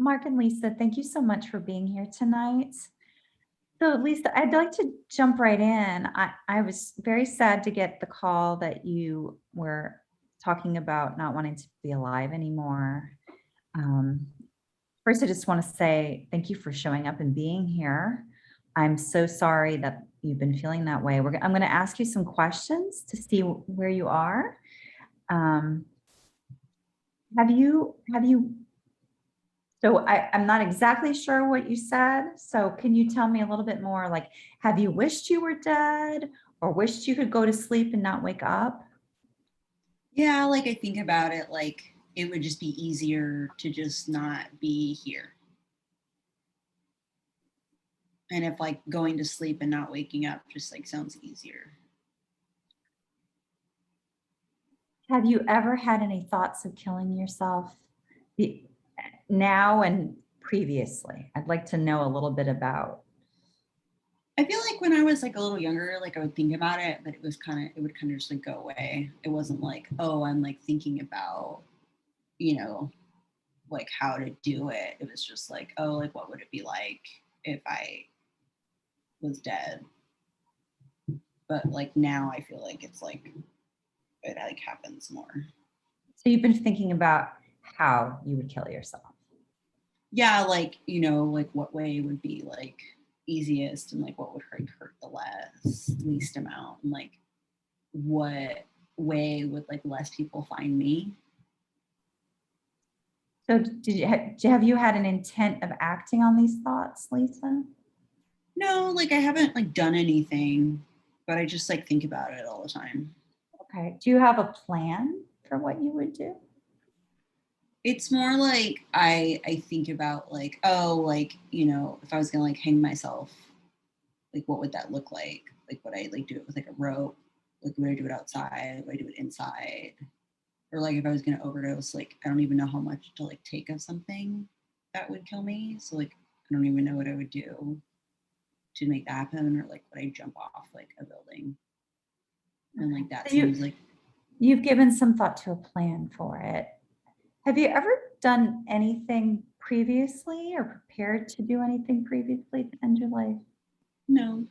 Mark and Lisa, thank you so much for being here tonight. So Lisa, I'd like to jump right in. I was very sad to get the call that you were talking about not wanting to be alive anymore. Um, First, I just want to say thank you for showing up and being here. I'm so sorry that you've been feeling that way. I'm going to ask you some questions to see where you are. Um, have you So I'm not exactly sure what you said. So can you tell me a little bit more? Like, have you wished you were dead or wished you could go to sleep and not wake up? Yeah, like I think about it, like it would just be easier to just not be here. And if like going to sleep and not waking up just like sounds easier. Have you ever had any thoughts of killing yourself be- now and previously? I'd like to know a little bit about. I feel like when I was like a little younger, like I would think about it, but it would kind of just like go away. It wasn't like, oh, I'm like thinking about, you know, like how to do it. It was just like, oh, like what would it be like if I was dead? But like now I feel like it's like it like happens more. So you've been thinking about how you would kill yourself. Yeah, like like what way would be like easiest and like what would hurt the least amount and like what way would like less people find me. So have you had an intent of acting on these thoughts, Lisa? No, like I haven't like done anything, but I just like think about it all the time. Okay. Do you have a plan for what you would do? It's more like I think about like, oh, like if I was gonna like hang myself, like what would that look like? Like would I like do it with like a rope? Like would I do it outside? Would I do it inside? Or like if I was gonna overdose, like I don't even know how much to like take of something that would kill me. So like I don't even know what I would do to make that happen, or like would I jump off like a building? And like that So seems like you've given some thought to a plan for it. Have you ever done anything previously or prepared to do anything previously to end your life? no.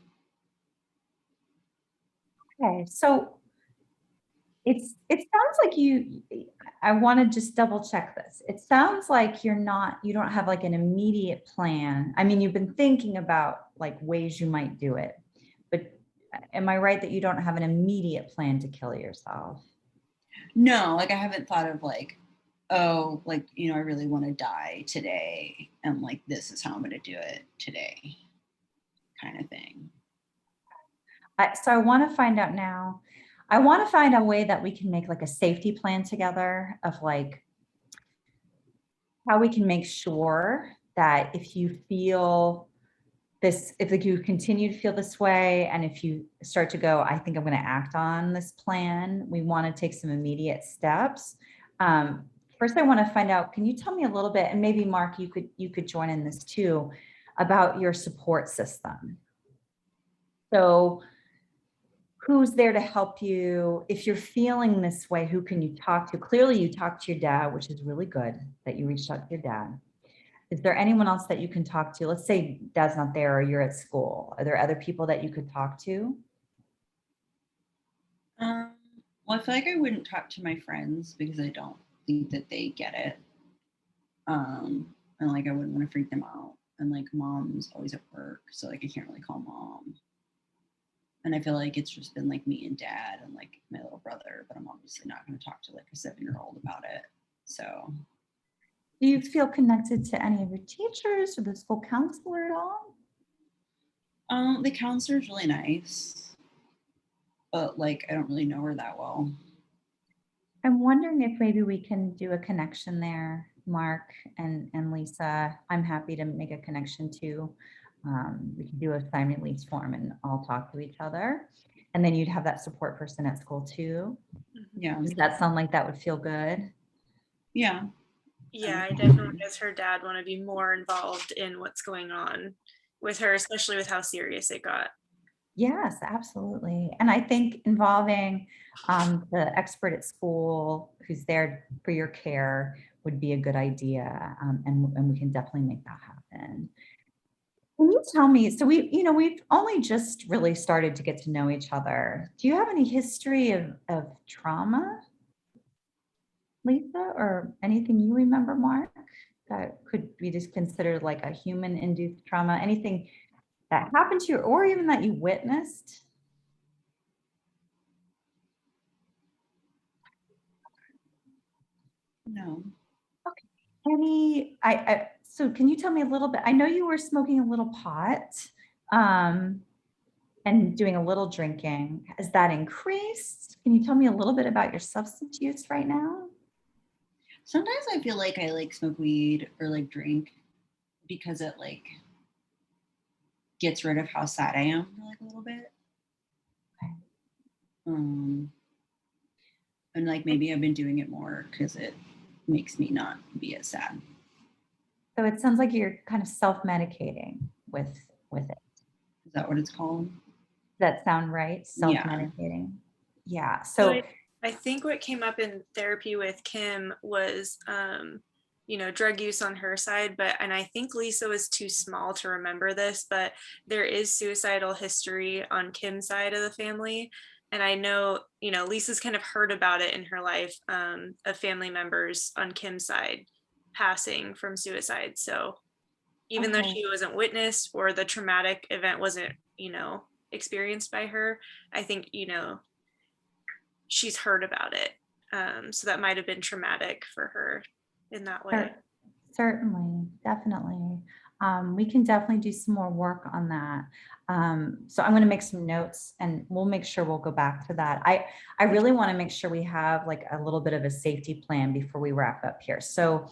Okay, so it sounds like I want to just double check this. It sounds like you don't have like an immediate plan. I mean, you've been thinking about like ways you might do it, but am I right that you don't have an immediate plan to kill yourself? No, like I haven't thought of like, oh, like, I really want to die today and like this is how I'm gonna do it today, kind of thing. So I want to find out now. I want to find a way that we can make like a safety plan together of like how we can make sure that if you feel this, if like you continue to feel this way, and if you start to go, I think I'm going to act on this plan, we want to take some immediate steps. Um, First, I want to find out, can you tell me a little bit, and maybe Mark, you could join in this too, about your support system. So who's there to help you if you're feeling this way? Who can you talk to? Clearly you talked to your dad, which is really good that you reached out to your dad. Is there anyone else that you can talk to? Let's say dad's not there or you're at school. Are there other people that you could talk to? Um, well, I feel like I wouldn't talk to my friends because I don't think that they get it. And like I wouldn't want to freak them out. And like mom's always at work, so like I can't really call mom. And I feel like it's just been like me and dad and like my little brother, but I'm obviously not going to talk to like a 7-year old about it. So, Do you feel connected to any of your teachers or the school counselor at all? the counselor's really nice, but like I don't really know her that well. I'm wondering if maybe we can do a connection there, Mark and Lisa. I'm happy to make a connection too. We can do a sign release form and all talk to each other. And then you'd have that support person at school too. Yeah, Does that sound like that would feel good? yeah, that Yeah, would I be definitely, fine. as her dad, want to be more involved in what's going on with her, especially with how serious it got. Yes, absolutely. And I think involving the expert at school who's there for your care would be a good idea. And we can definitely make that happen. Can you tell me, so we've only just really started to get to know each other. Do you have any history of trauma, Lisa, or anything you remember, Mark, that could be just considered like a human-induced trauma? Anything that happened to you or even that you witnessed? No. So can you tell me a little bit? I know you were smoking a little pot, and doing a little drinking. Has that increased? Can you tell me a little bit about your substance use right now? Sometimes I feel like I like smoke weed or like drink because it like gets rid of how sad I am for like a little bit. Okay. And like maybe I've been doing it more because it makes me not be as sad. So it sounds like you're kind of self-medicating with it. Is that what it's called? Does that sound right? Yeah. Self-medicating. Yeah. So So I think what came up in therapy with Kim was, drug use on her side, and I think Lisa was too small to remember this, but there is suicidal history on Kim's side of the family. And I know, Lisa's kind of heard about it in her life, of family members on Kim's side passing from suicide. So even though Okay. she wasn't witnessed or the traumatic event wasn't, experienced by her, I think, she's heard about it. So that might have been traumatic for her in that way. Certainly, definitely. We can definitely do some more work on that. So I'm going to make some notes and we'll make sure we'll go back to that. I really want to make sure we have like a little bit of a safety plan before we wrap up here. So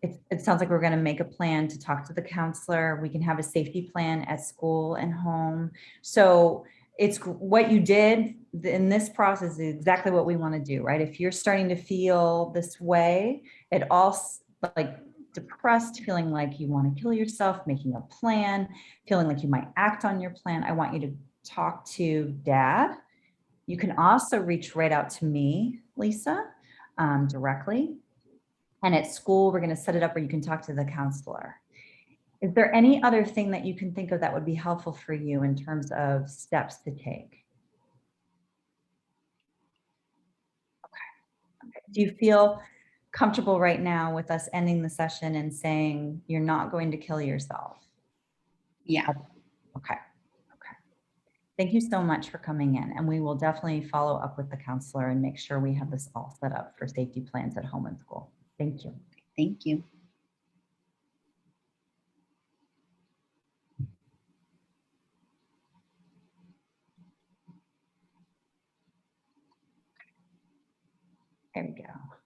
it sounds like we're going to make a plan to talk to the counselor. We can have a safety plan at school and home. So it's what you did in this process is exactly what we want to do, right? If you're starting to feel this way, it all like depressed, feeling like you want to kill yourself, making a plan, feeling like you might act on your plan, I want you to talk to Dad. You can also reach right out to me, Lisa, directly. And at school, we're going to set it up where you can talk to the counselor. Is there any other thing that you can think of that would be helpful for you in terms of steps to take? Okay. Do you feel comfortable right now with us ending the session and saying you're not going to kill yourself? Yeah. Okay. Okay. Thank you so much for coming in, and we will definitely follow up with the counselor and make sure we have this all set up for safety plans at home and school. Thank you. Thank you. There we go.